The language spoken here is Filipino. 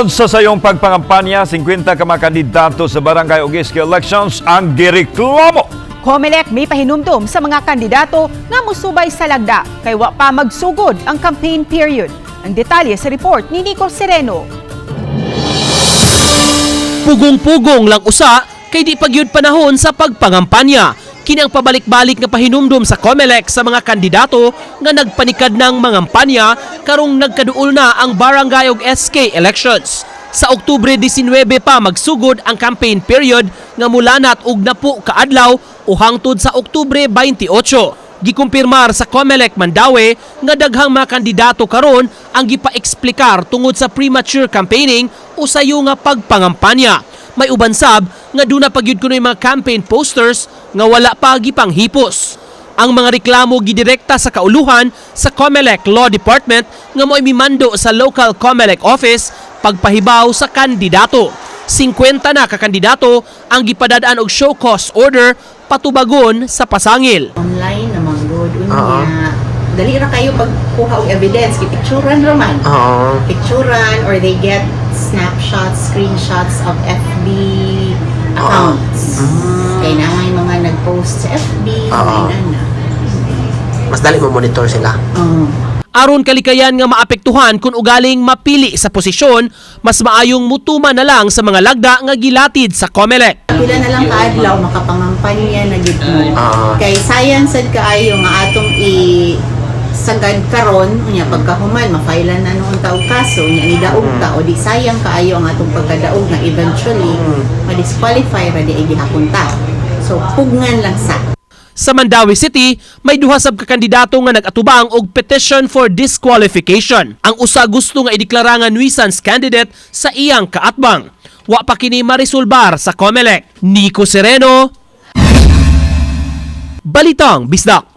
Tungod sa sayong pagpangampanya, 50 ka mga kandidato sa barangay ug SK elections ang gireklamo. COMELEC may pahinumdum sa mga kandidato nga musubay sa lagda kay wa pa magsugod ang campaign period. Ang detalye sa report ni Nico Sereno. Pugong-pugong lang usa kay di pagyud panahon sa pagpangampanya. Kinang pabalik-balik nga pahinumdum sa COMELEC sa mga kandidato nga nagpanikad ng mangampanya karong nagkaduol na ang barangay ug SK elections. Sa Oktubre 19 pa magsugod ang campaign period nga mulanat og napo kaadlaw o hangtod sa Oktubre 28. Gikumpirmar sa COMELEC Mandaue nga daghang mga kandidato karon ang gipa-eksplikar tungod sa premature campaigning o sayo nga pagpangampanya. May uban sab nga duna pagyud kunoy mga campaign posters nga wala pa gipanghipos. Ang mga reklamo gidirekta sa kauluhan sa COMELEC Law Department nga mo'y mimando sa local COMELEC office pagpahibaw sa kandidato. 50 na ka kandidato ang gipadadaan og show cause order patubagon sa pasangil. Online naman good unya. Dali ra kayo pagkuha og evidence, picturean raman. Picturean or they get snapshots, screenshots of FB accounts. Kaya na may mga nag-post sa FB, na. Mas dali mo monitor sila. Aron kalikayan nga maapektuhan kung ugaling mapili sa posisyon, mas maayong mutuma na lang sa mga lagda nga gilatid sa COMELEC. Pila na lang kaadlaw makapangampanya na gid mo. Kay sayang sad kaayo nga atong sagad karon unya pagkahuman mafailan na noong taog kaso unya ni daog ta o di sayang kaayo ang atong pagkadaog nga eventually ma-disqualify ra di gihapunta. So pugngan lang sa Sa Mandaue City, may duha sab ka kandidato nga nag-atubang og petition for disqualification. Ang usa gusto nga ideklara nga nuisance candidate sa iyang kaatbang. Wa pa kini marisolbar sa COMELEC. Nico Sereno, Balitang Bisdak.